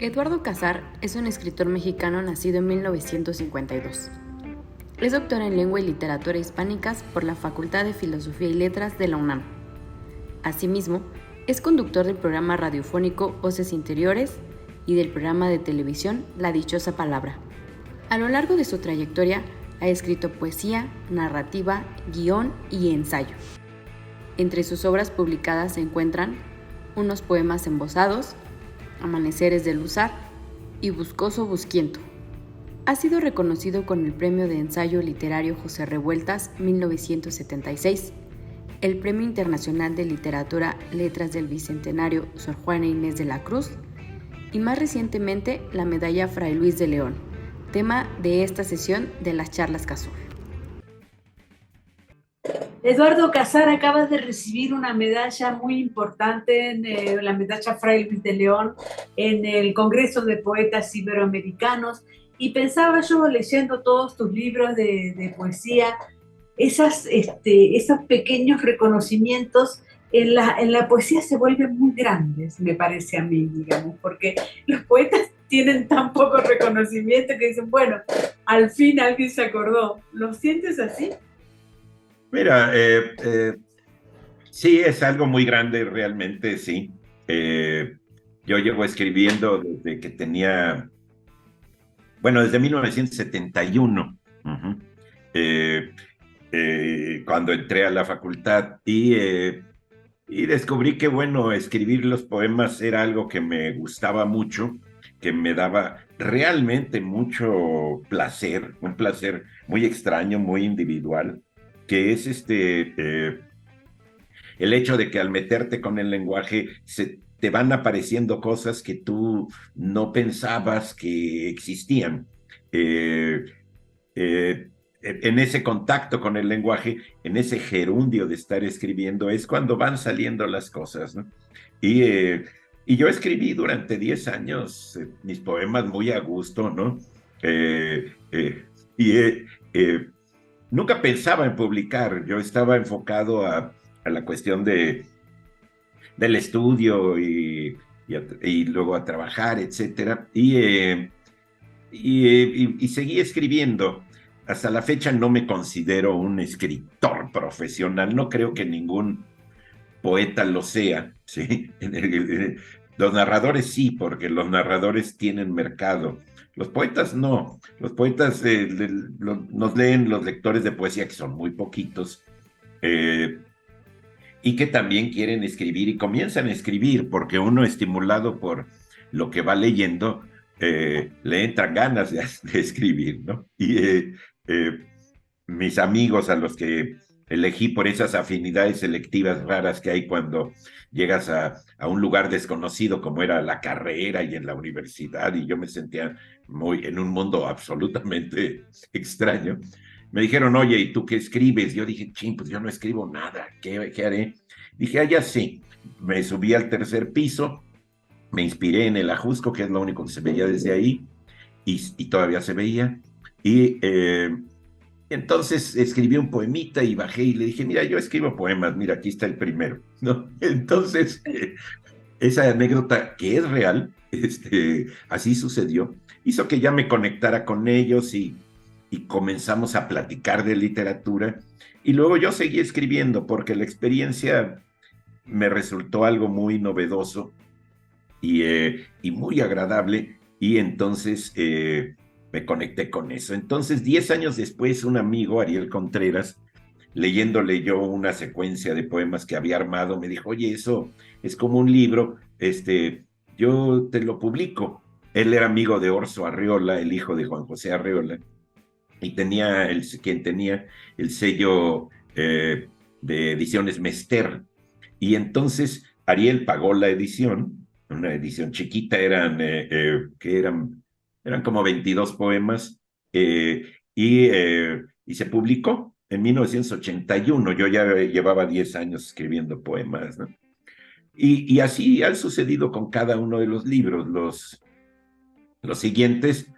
Eduardo Casar es un escritor mexicano nacido en 1952. Es doctor en Lengua y Literatura Hispánicas por la Facultad de Filosofía y Letras de la UNAM. Asimismo, es conductor del programa radiofónico Voces Interiores y del programa de televisión La Dichosa Palabra. A lo largo de su trayectoria, ha escrito poesía, narrativa, guión y ensayo. Entre sus obras publicadas se encuentran unos poemas embosados, Amaneceres de Luzar y Buscoso Busquiento. Ha sido reconocido con el Premio de Ensayo Literario José Revueltas 1976, el Premio Internacional de Literatura Letras del Bicentenario Sor Juana Inés de la Cruz y más recientemente la Medalla Fray Luis de León, tema de esta sesión de las charlas Cazur. Eduardo Casar acaba de recibir una medalla muy importante, la medalla Fray Luis de León, en el Congreso de Poetas Iberoamericanos, y pensaba yo, leyendo todos tus libros de poesía, esos pequeños reconocimientos en la poesía se vuelven muy grandes, me parece a mí, digamos, porque los poetas tienen tan poco reconocimiento que dicen, bueno, al fin alguien se acordó. ¿Lo sientes así? Mira, sí, es algo muy grande realmente, sí. Yo llevo escribiendo desde que tenía, bueno, desde 1971, cuando entré a la facultad y descubrí que, bueno, escribir los poemas era algo que me gustaba mucho, que me daba realmente mucho placer, un placer muy extraño, muy individual, que es el hecho de que al meterte con el lenguaje te van apareciendo cosas que tú no pensabas que existían. Eh, en ese contacto con el lenguaje, en ese gerundio de estar escribiendo, es cuando van saliendo las cosas, ¿no? Y yo escribí durante 10 años mis poemas muy a gusto, ¿no? Eh, eh, y nunca pensaba en publicar, yo estaba enfocado a la cuestión del estudio y luego a trabajar, etcétera, y seguí escribiendo. Hasta la fecha no me considero un escritor profesional, no creo que ningún poeta lo sea, ¿sí? Los narradores sí, porque los narradores tienen mercado. Los poetas no. Los poetas nos leen los lectores de poesía, que son muy poquitos, y que también quieren escribir y comienzan a escribir, porque uno, estimulado por lo que va leyendo, le entran ganas de escribir, ¿no? Eh, Mis amigos a los que elegí por esas afinidades selectivas raras que hay cuando llegas a un lugar desconocido como era la carrera y en la universidad, y yo me sentía muy en un mundo absolutamente extraño. Me dijeron, oye, ¿y tú qué escribes? Yo dije, ching, pues yo no escribo nada, ¿qué haré? Dije, ya sí. Me subí al tercer piso, me inspiré en el Ajusco, que es lo único que se veía desde ahí, y todavía se veía, y entonces escribí un poemita y bajé y le dije, mira, yo escribo poemas, mira, aquí está el primero, ¿no? Entonces, esa anécdota que es real, así sucedió, hizo que ya me conectara con ellos y comenzamos a platicar de literatura. Y luego yo seguí escribiendo porque la experiencia me resultó algo muy novedoso y muy agradable, y entonces me conecté con eso. Entonces, 10 años después, un amigo, Ariel Contreras, leyéndole yo una secuencia de poemas que había armado, me dijo, oye, eso es como un libro, yo te lo publico. Él era amigo de Orso Arreola, el hijo de Juan José Arreola, y quien tenía el sello de ediciones Mester. Y entonces Ariel pagó la edición, una edición chiquita, eran como 22 poemas, y se publicó en 1981. Yo ya llevaba 10 años escribiendo poemas, ¿no? Y así ha sucedido con cada uno de los libros. Los siguientes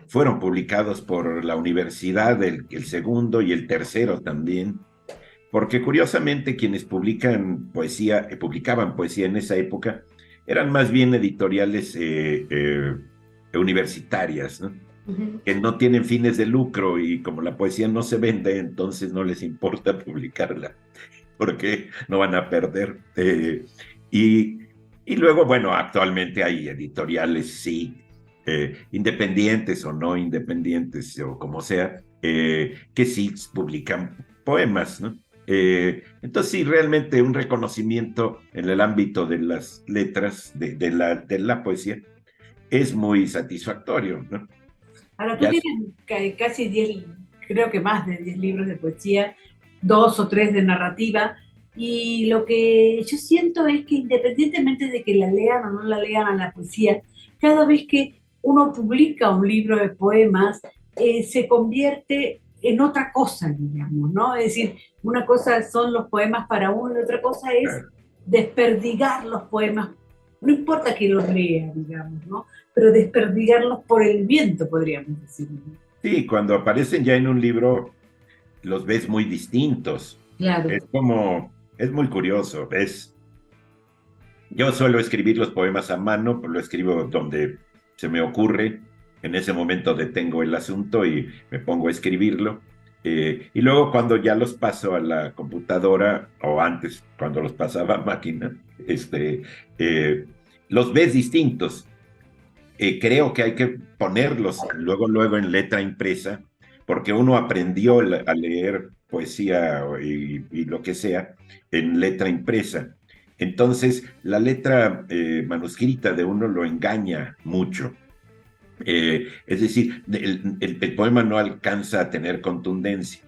fueron publicados por la universidad, el segundo y el tercero también, porque curiosamente quienes publicaban poesía en esa época eran más bien editoriales universitarias, ¿no? Que no tienen fines de lucro y como la poesía no se vende, entonces no les importa publicarla, porque no van a perder. Y, y luego, bueno, actualmente hay editoriales, sí, independientes o no independientes, o como sea, que sí publican poemas, ¿no? Entonces sí, realmente un reconocimiento en el ámbito de las letras, de la poesía, es muy satisfactorio, ¿no? Ahora, tú Ya, tienes casi 10, creo que más de 10 libros de poesía, 2 o 3 de narrativa, y lo que yo siento es que independientemente de que la lean o no la lean a la poesía, cada vez que uno publica un libro de poemas, se convierte en otra cosa, digamos, ¿no? Es decir, una cosa son los poemas para uno y otra cosa es claro. desperdigar los poemas, no importa que los lea, digamos, ¿no? Pero desperdigarlos por el viento, podríamos decir. Sí, cuando aparecen ya en un libro, los ves muy distintos. Claro. Es como, es muy curioso. Yo suelo escribir los poemas a mano, pues lo escribo donde se me ocurre. En ese momento detengo el asunto y me pongo a escribirlo. Y luego cuando ya los paso a la computadora, o antes, cuando los pasaba a máquina, eh, los ves distintos. Creo que hay que ponerlos luego en letra impresa, porque uno aprendió a leer poesía y lo que sea en letra impresa. Entonces, la letra manuscrita de uno lo engaña mucho. Es decir, el poema no alcanza a tener contundencia.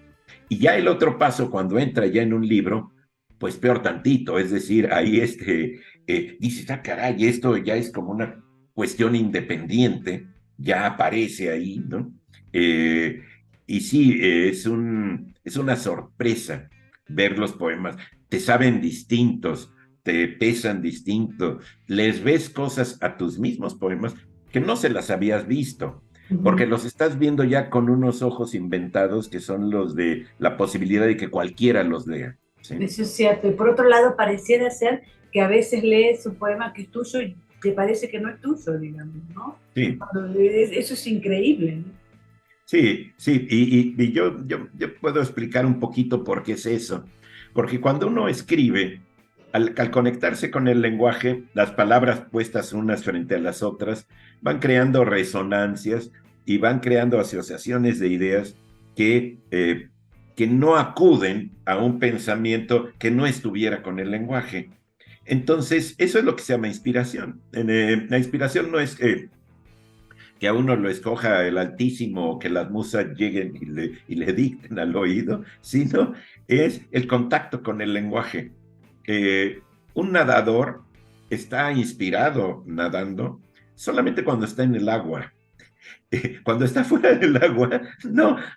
Y ya el otro paso, cuando entra ya en un libro, pues peor tantito, es decir, ahí dices, ah, caray, esto ya es como una cuestión independiente, ya aparece ahí, ¿no? Eh, y sí, es una sorpresa ver los poemas, te saben distintos, te pesan distinto, les ves cosas a tus mismos poemas que no se las habías visto, porque los estás viendo ya con unos ojos inventados que son los de la posibilidad de que cualquiera los lea, ¿sí? Eso es cierto. Y por otro lado, pareciera ser que a veces lees un poema que es tuyo y te parece que no es tuyo, digamos, ¿no? Sí, Eso es increíble, ¿no? sí, sí, y yo puedo explicar un poquito por qué es eso, porque cuando uno escribe, al conectarse con el lenguaje, las palabras puestas unas frente a las otras van creando resonancias y van creando asociaciones de ideas que no acuden a un pensamiento que no estuviera con el lenguaje. Entonces, eso es lo que se llama inspiración. La inspiración no es que a uno lo escoja el Altísimo o que las musas lleguen y le dicten al oído, sino es el contacto con el lenguaje. Un nadador está inspirado nadando solamente cuando está en el agua. Cuando está fuera del agua,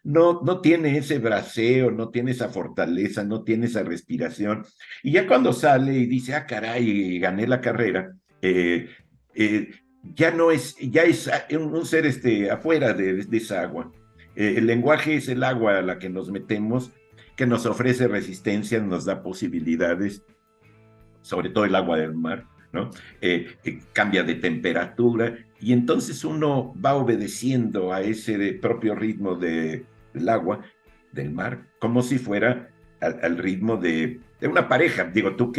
no tiene ese braceo, no tiene esa fortaleza, no tiene esa respiración. Y ya cuando sale y dice, ah, caray, gané la carrera, eh, ya no es, ya es un ser afuera de esa agua. El lenguaje es el agua a la que nos metemos, que nos ofrece resistencia, nos da posibilidades, sobre todo el agua del mar, ¿no? Cambia de temperatura y entonces uno va obedeciendo a ese propio ritmo del agua, del mar, como si fuera al ritmo de una pareja. Digo, tú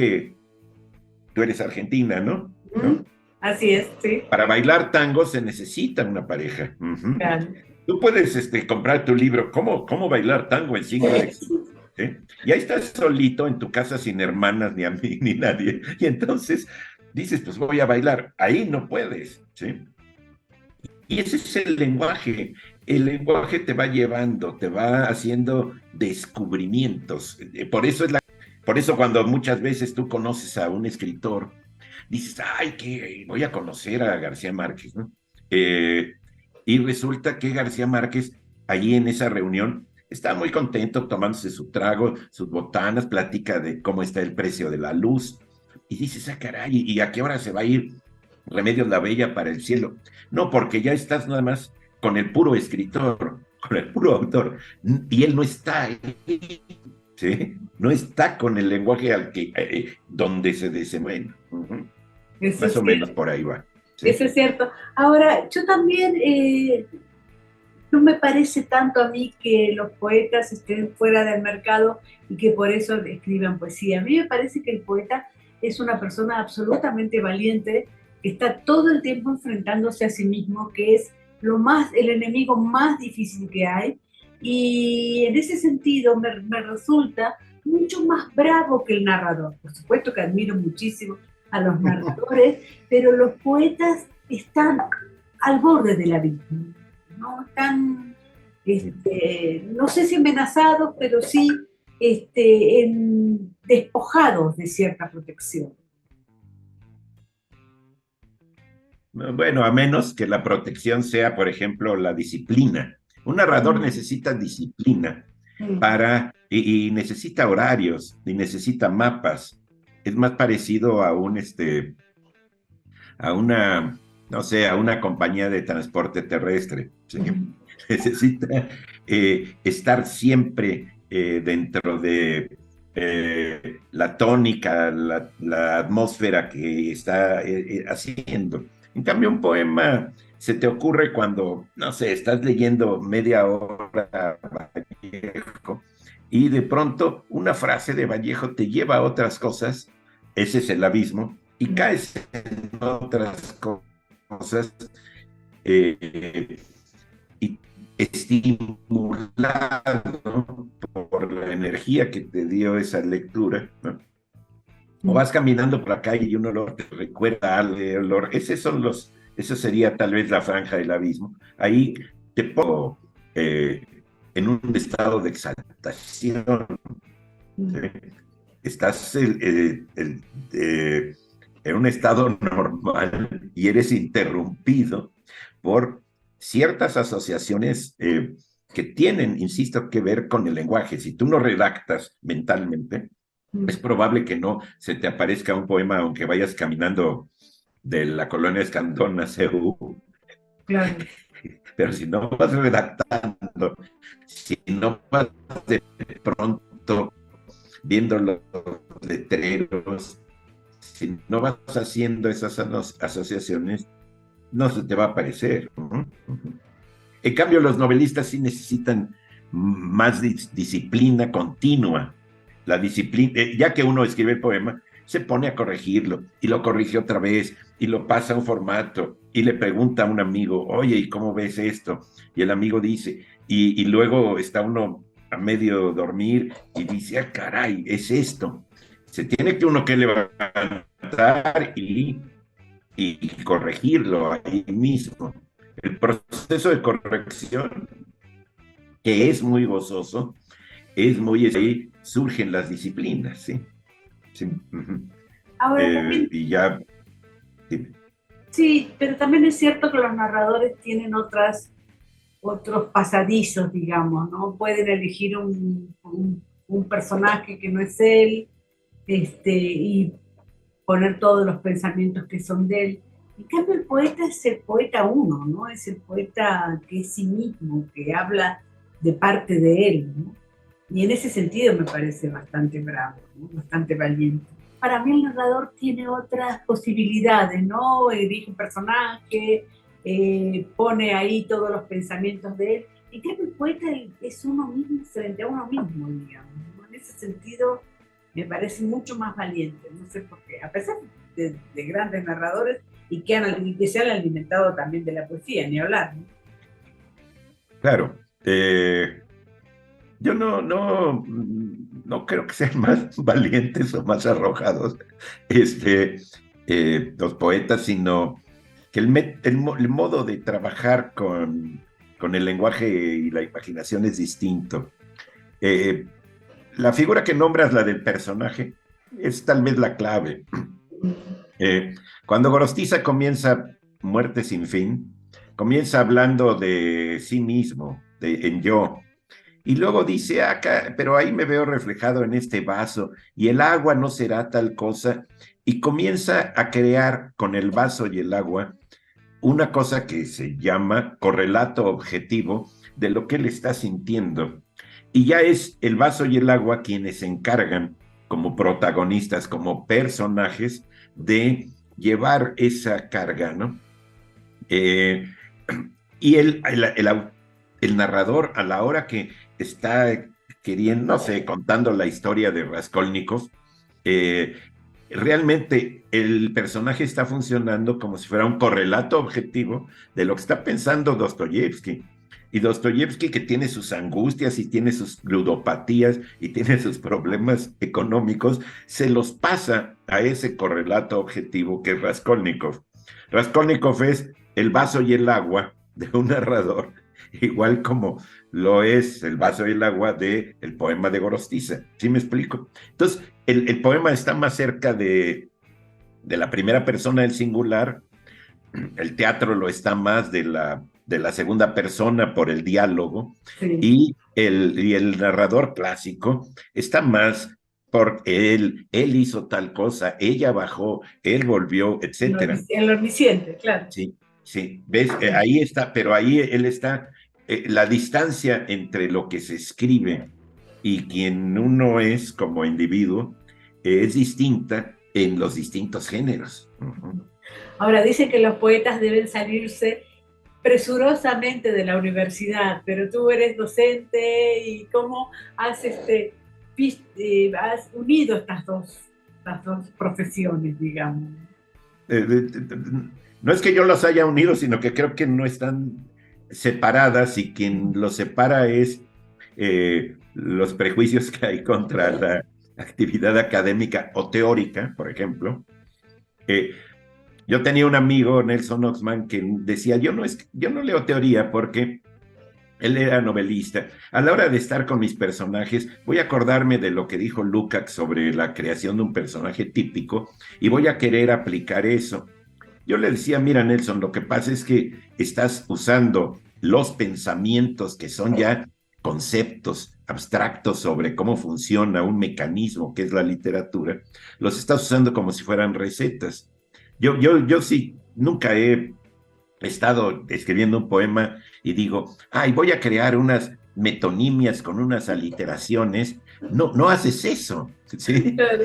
eres argentina, ¿no? ¿No? Así es, sí. Para bailar tango se necesita una pareja. Claro. Tú puedes comprar tu libro, ¿Cómo bailar tango en 5 lecciones? ¿Sí? Y ahí estás solito en tu casa sin hermanas, ni a mí, ni nadie. Y entonces dices, pues voy a bailar. Ahí no puedes, ¿sí? Y ese es el lenguaje. El lenguaje te va llevando, te va haciendo descubrimientos. Por eso cuando muchas veces tú conoces a un escritor, dices, ay, que voy a conocer a García Márquez, ¿no? Y resulta que García Márquez, allí en esa reunión, está muy contento tomándose su trago, sus botanas, platica de cómo está el precio de la luz. Y dices, ah, caray, ¿y a qué hora se va a ir Remedios la Bella para el cielo? No, porque ya estás nada más con el puro escritor, con el puro autor, y él no está ahí, ¿sí? No está con el lenguaje donde se desenvuelve. Eso Más es o menos cierto. por ahí va. ¿Sí? Eso es cierto. Ahora, yo también, no me parece tanto a mí que los poetas estén fuera del mercado y que por eso escriban poesía. A mí me parece que el poeta es una persona absolutamente valiente, que está todo el tiempo enfrentándose a sí mismo, que es el enemigo más difícil que hay. Y en ese sentido me resulta mucho más bravo que el narrador. Por supuesto que admiro muchísimo a los narradores, pero los poetas están al borde del abismo, no están, no sé si amenazados, pero sí despojados de cierta protección. Bueno, a menos que la protección sea, por ejemplo, la disciplina. Un narrador Mm, necesita disciplina mm, y necesita horarios, y necesita mapas. Es más parecido a a una, no sé, a una compañía de transporte terrestre. ¿Sí? mm, Necesita estar siempre dentro de la tónica, la atmósfera que está haciendo. En cambio, un poema se te ocurre cuando, no sé, estás leyendo media hora Vallejo y de pronto una frase de Vallejo te lleva a otras cosas, ese es el abismo, y mm. caes en otras cosas eh, y estimulado por la energía que te dio esa lectura, ¿no? O vas caminando por la calle y un olor te recuerda al olor. Eso sería tal vez la franja del abismo. Ahí te pongo eh, en un estado de exaltación. ¿Sí? Estás en un estado normal y eres interrumpido por ciertas asociaciones que tienen, insisto, que ver con el lenguaje. Si tú no redactas mentalmente, es probable que no se te aparezca un poema aunque vayas caminando de la colonia Escandón a CEU, Claro. pero si no vas redactando, si no vas de pronto viendo los letreros, si no vas haciendo esas asociaciones, no se te va a aparecer. En cambio, los novelistas sí necesitan más disciplina continua. La disciplina, ya que uno escribe el poema, se pone a corregirlo y lo corrige otra vez y lo pasa a un formato y le pregunta a un amigo, oye, ¿y cómo ves esto? Y el amigo dice, y luego está uno a medio dormir y dice, ah, caray, es esto. Se tiene que uno que levantar y corregirlo ahí mismo. El proceso de corrección, que es muy gozoso, es muy, ahí surgen las disciplinas, ¿sí? Sí. Uh-huh. Ahora también, Y ya, sí. sí, pero también es cierto que los narradores tienen otros pasadizos, digamos, ¿no? Pueden elegir un personaje que no es él, y poner todos los pensamientos que son de él. En cambio, el poeta es el poeta uno, ¿no? Es el poeta que es sí mismo, que habla de parte de él, ¿no? Y en ese sentido me parece bastante bravo, ¿no? Bastante valiente. Para mí el narrador tiene otras posibilidades, ¿no? Elige un personaje, pone ahí todos los pensamientos de él. En cambio, el poeta es uno mismo frente a uno mismo, digamos, ¿no? En ese sentido me parece mucho más valiente, no sé por qué, a pesar de grandes narradores y que se han alimentado también de la poesía, ni hablar, ¿no? Claro. Yo no creo que sean más valientes o más arrojados los poetas, sino que el modo de trabajar con el lenguaje y la imaginación es distinto. Eh, la figura que nombras, la del personaje, es tal vez la clave. Cuando Gorostiza comienza Muerte sin fin, comienza hablando de sí mismo, en yo, y luego dice, acá, pero ahí me veo reflejado en este vaso y el agua no será tal cosa. Y comienza a crear con el vaso y el agua una cosa que se llama correlato objetivo de lo que él está sintiendo. Y ya es el vaso y el agua quienes se encargan como protagonistas, como personajes, de llevar esa carga, ¿no? Eh, y el narrador, a la hora que está queriendo, no sé, contando la historia de Raskolnikov, eh, realmente el personaje está funcionando como si fuera un correlato objetivo de lo que está pensando Dostoyevsky. Y Dostoyevsky, que tiene sus angustias y tiene sus ludopatías y tiene sus problemas económicos, se los pasa a ese correlato objetivo que es Raskolnikov. Raskolnikov es el vaso y el agua de un narrador, igual como lo es el vaso y el agua del poema de Gorostiza. ¿Sí me explico? Entonces, el poema está más cerca de la primera persona del singular, el teatro lo está más de la segunda persona por el diálogo, Sí. y el narrador clásico está más por él hizo tal cosa, ella bajó, él volvió, etcétera. El omnisciente, claro. Sí, sí, ves, Sí. ahí está, pero ahí él está, la distancia entre lo que se escribe y quien uno es como individuo es distinta en los distintos géneros. Uh-huh. Ahora, dicen que los poetas deben salirse presurosamente de la universidad, pero tú eres docente y cómo has, has unido estas dos profesiones, digamos. No es que yo los haya unido, sino que creo que no están separadas y quien los separa es los prejuicios que hay contra la actividad académica o teórica, por ejemplo. Eh, yo tenía un amigo, Nelson Oxman, que decía, yo no leo teoría porque él era novelista. A la hora de estar con mis personajes, voy a acordarme de lo que dijo Lukács sobre la creación de un personaje típico y voy a querer aplicar eso. Yo le decía, mira, Nelson, lo que pasa es que estás usando los pensamientos que son ya conceptos abstractos sobre cómo funciona un mecanismo que es la literatura, los estás usando como si fueran recetas. Yo sí, nunca he estado escribiendo un poema y digo, ay, voy a crear unas metonimias con unas aliteraciones. No, no haces eso, ¿sí? Claro.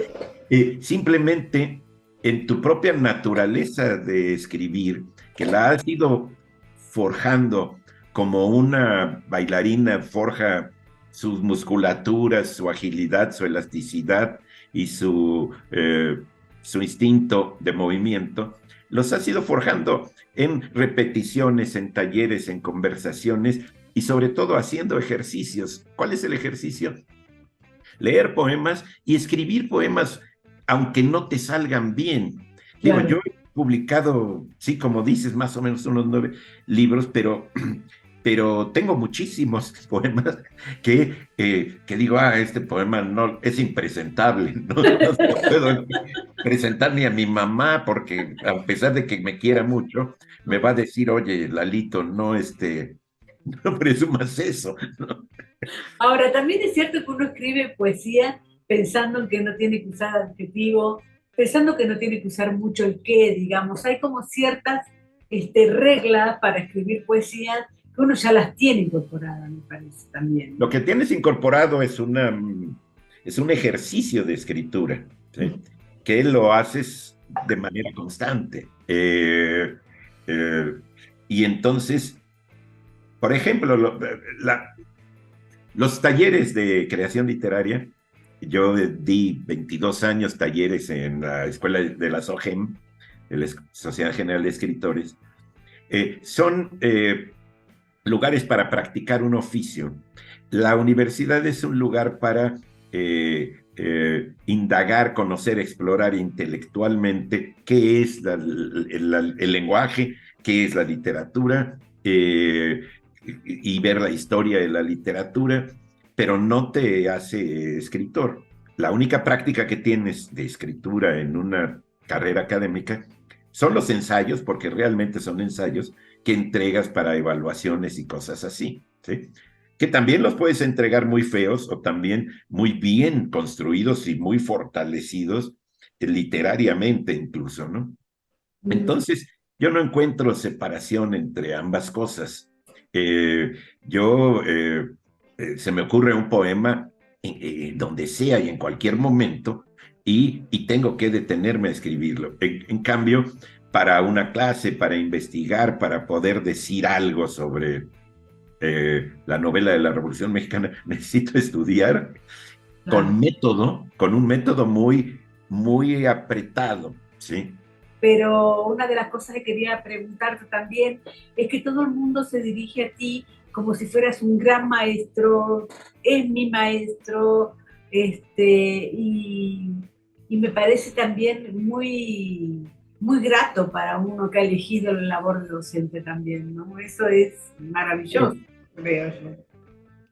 Simplemente en tu propia naturaleza de escribir, que la has ido forjando como una bailarina forja sus musculaturas, su agilidad, su elasticidad y su instinto de movimiento, los has ido forjando en repeticiones, en talleres, en conversaciones y sobre todo haciendo ejercicios. ¿Cuál es el ejercicio? Leer poemas y escribir poemas aunque no te salgan bien. Digo, Claro. yo he publicado, sí, como dices, más o menos unos 9 libros, pero tengo muchísimos poemas que digo, este poema no es impresentable, no se lo puedo presentar ni a mi mamá, porque a pesar de que me quiera mucho, me va a decir, oye, Lalito, no presumas eso, ¿no? Ahora, también es cierto que uno escribe poesía pensando en que no tiene que usar adjetivo, pensando que no tiene que usar mucho el qué, digamos. Hay como ciertas reglas para escribir poesía que uno ya las tiene incorporadas, me parece también. Lo que tienes incorporado es un ejercicio de escritura, ¿sí? Que lo haces de manera constante. Y entonces, por ejemplo, los talleres de creación literaria, yo di 22 años talleres en la escuela de la SOGEM, de la Sociedad General de Escritores, son lugares para practicar un oficio. La universidad es un lugar para indagar, conocer, explorar intelectualmente qué es el lenguaje, qué es la literatura, y ver la historia de la literatura, pero no te hace escritor. La única práctica que tienes de escritura en una carrera académica son los ensayos, porque realmente son ensayos que entregas para evaluaciones y cosas así, ¿sí? Que también los puedes entregar muy feos o también muy bien construidos y muy fortalecidos literariamente incluso, ¿no? Entonces, yo no encuentro separación entre ambas cosas. Eh, se me ocurre un poema donde sea y en cualquier momento, y tengo que detenerme a escribirlo. En cambio, para una clase, para investigar, para poder decir algo sobre la novela de la Revolución Mexicana, necesito estudiar con método, con un método muy, muy apretado, ¿sí? Pero una de las cosas que quería preguntarte también es que todo el mundo se dirige a ti como si fueras un gran maestro, es mi maestro, y me parece también muy grato para uno que ha elegido la labor de docente también, ¿no? Eso es maravilloso, Sí, creo yo.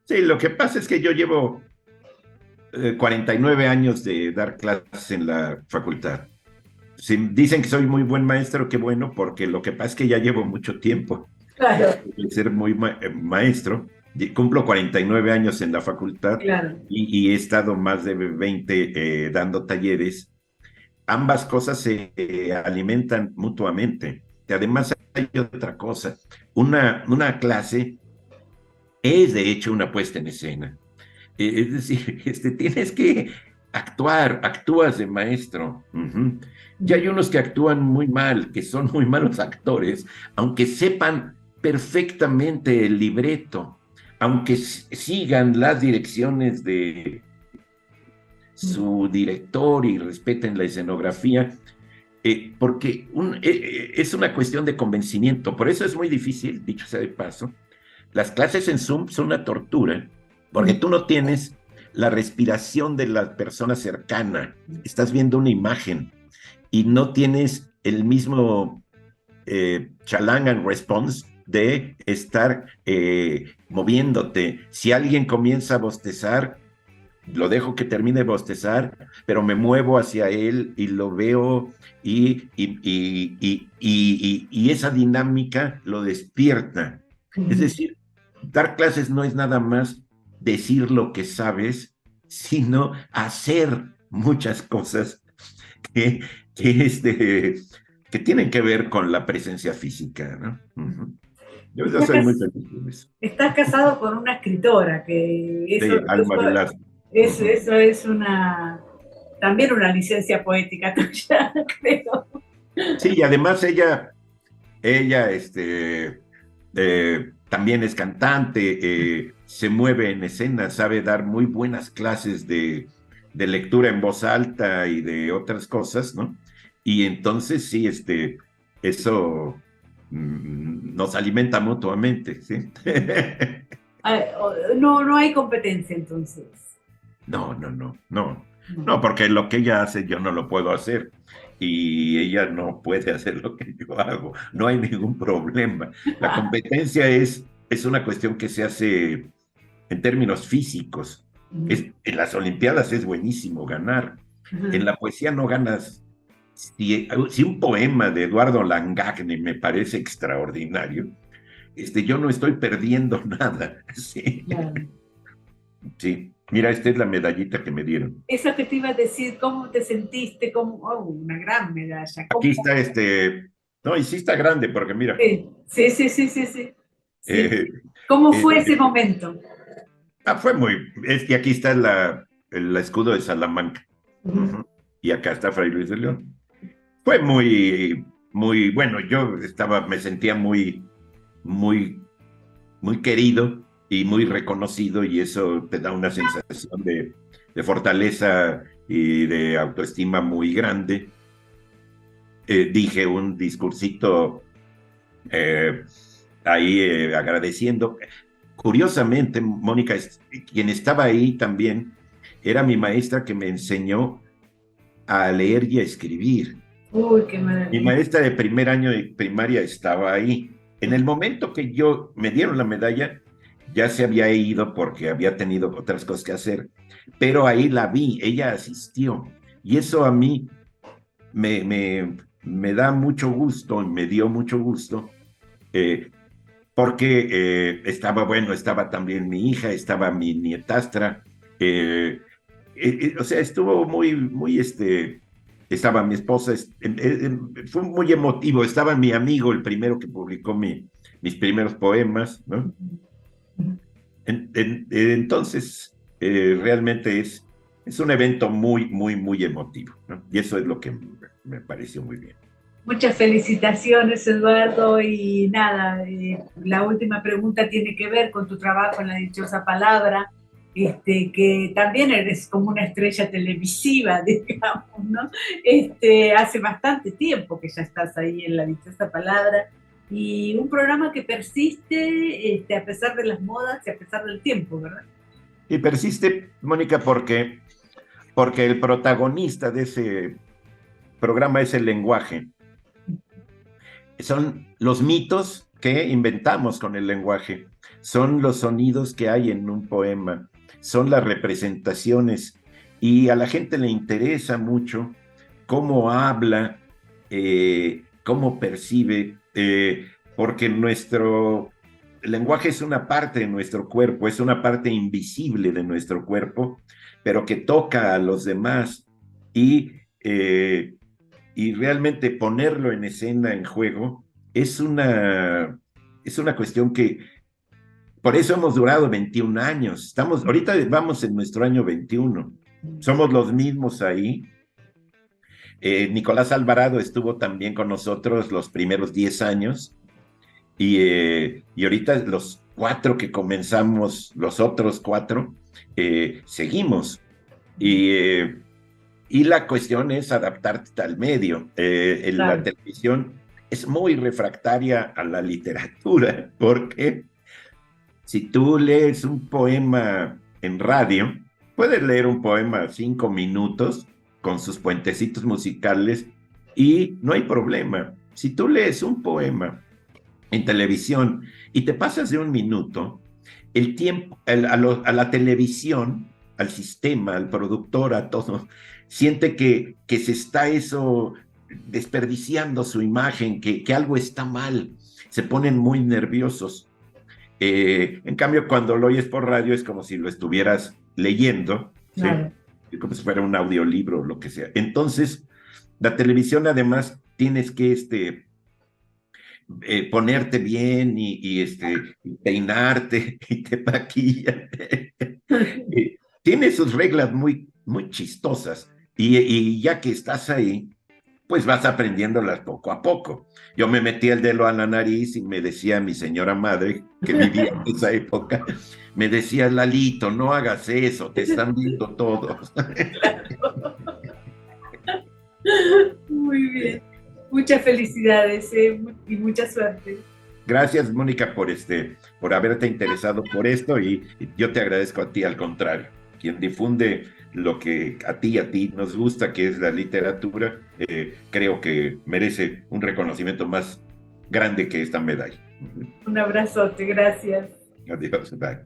sí, lo que pasa es que yo llevo 49 años de dar clases en la facultad. Si dicen que soy muy buen maestro, qué bueno, porque lo que pasa es que ya llevo mucho tiempo Claro, de ser muy maestro. Cumplo 49 años en la facultad claro. y he estado más de 20 dando talleres. Ambas cosas se alimentan mutuamente. Y además hay otra cosa. Una clase es de hecho una puesta en escena. Es decir, tienes que actuar, actúas de maestro. Uh-huh. Y hay unos que actúan muy mal, que son muy malos actores, aunque sepan perfectamente el libreto, aunque sigan las direcciones de su director y respeten la escenografía, porque es una cuestión de convencimiento. Por eso es muy difícil, dicho sea de paso. Las clases en Zoom son una tortura, porque tú no tienes la respiración de la persona cercana, estás viendo una imagen y no tienes el mismo challenge and response de estar moviéndote. Si alguien comienza a bostezar, lo dejo que termine de bostezar, pero me muevo hacia él y lo veo y esa dinámica lo despierta. Es decir, dar clases no es nada más decir lo que sabes, sino hacer muchas cosas que, que tienen que ver con la presencia física, ¿no? Uh-huh. Yo soy muy feliz con eso. Estás casado con una escritora, que Sí, Alma Velasco. Uh-huh. eso es también una licencia poética tuya, creo. Sí, y además ella también es cantante, se mueve en escena, sabe dar muy buenas clases de lectura en voz alta y de otras cosas, ¿no? Y entonces sí, eso nos alimenta mutuamente, ¿sí? No hay competencia entonces. No, porque lo que ella hace yo no lo puedo hacer y ella no puede hacer lo que yo hago. No hay ningún problema. La competencia es una cuestión que se hace en términos físicos. En las Olimpiadas es buenísimo ganar. En la poesía no ganas. Si un poema de Eduardo Langagne me parece extraordinario, yo no estoy perdiendo nada. Sí. Claro. Sí, mira, esta es la medallita que me dieron. Eso que te iba a decir, ¿cómo te sentiste? Una gran medalla. Aquí está no, y sí está grande, porque mira. Sí. Eh, ¿Cómo eh, fue ese momento? fue y aquí está el escudo de Salamanca. Uh-huh. Y acá está Fray Luis de León. Fue muy, muy, bueno, me sentía muy, muy, muy querido y muy reconocido, y eso te da una sensación de fortaleza y de autoestima muy grande. Dije un discursito ahí agradeciendo. Curiosamente, Mónica, quien estaba ahí también, era mi maestra que me enseñó a leer y a escribir. Uy, qué maravilla. Mi maestra de primer año de primaria estaba ahí. En el momento que me dieron la medalla, ya se había ido porque había tenido otras cosas que hacer, pero ahí la vi, ella asistió, y eso a mí me da mucho gusto, y me dio mucho gusto, porque estaba también mi hija, estaba mi nietastra, o sea, estuvo muy, estaba mi esposa, fue muy emotivo, estaba mi amigo, el primero que publicó mis primeros poemas, ¿no? Entonces, realmente Es un evento muy, muy, muy emotivo, ¿no? Y eso es lo que me pareció muy bien. Muchas felicitaciones, Eduardo, y nada, la última pregunta tiene que ver con tu trabajo en La Dichosa Palabra, que también eres como una estrella televisiva, digamos, ¿no? Hace bastante tiempo que ya estás ahí en La Dichosa Palabra, y un programa que persiste a pesar de las modas y a pesar del tiempo, ¿verdad? Y persiste, Mónica, porque el protagonista de ese programa es el lenguaje. Son los mitos que inventamos con el lenguaje, son los sonidos que hay en un poema, son las representaciones, y a la gente le interesa mucho cómo habla, cómo percibe, porque nuestro lenguaje es una parte de nuestro cuerpo, es una parte invisible de nuestro cuerpo, pero que toca a los demás, y y realmente ponerlo en escena, en juego, es una cuestión que, por eso hemos durado 21 años. Ahorita vamos en nuestro año 21. Somos los mismos ahí. Nicolás Alvarado estuvo también con nosotros los primeros 10 años, y ahorita los 4 que comenzamos, los otros 4, seguimos. Y la cuestión es adaptarte al medio. Claro. La televisión es muy refractaria a la literatura, porque si tú lees un poema en radio, puedes leer un poema 5 minutos con sus puentecitos musicales y no hay problema. Si tú lees un poema en televisión y te pasas de un minuto, el tiempo, a la televisión, al sistema, al productor, a todo, siente que se está eso desperdiciando su imagen, que algo está mal, se ponen muy nerviosos. En cambio, cuando lo oyes por radio es como si lo estuvieras leyendo, Claro. ¿sí? Como si fuera un audiolibro o lo que sea. Entonces, la televisión además tienes que ponerte bien y peinarte y te maquillas. Tiene sus reglas muy, muy chistosas, y ya que estás ahí, pues vas aprendiéndolas poco a poco. Yo me metí el dedo a la nariz y me decía mi señora madre, que vivía en esa época, me decía: Lalito, no hagas eso, te están viendo todos. Muy bien. Muchas felicidades, y mucha suerte. Gracias, Mónica, por haberte interesado por esto, y yo te agradezco a ti, al contrario. Quien difunde lo que a ti nos gusta, que es la literatura, creo que merece un reconocimiento más grande que esta medalla. Un abrazote, gracias. Adiós, bye.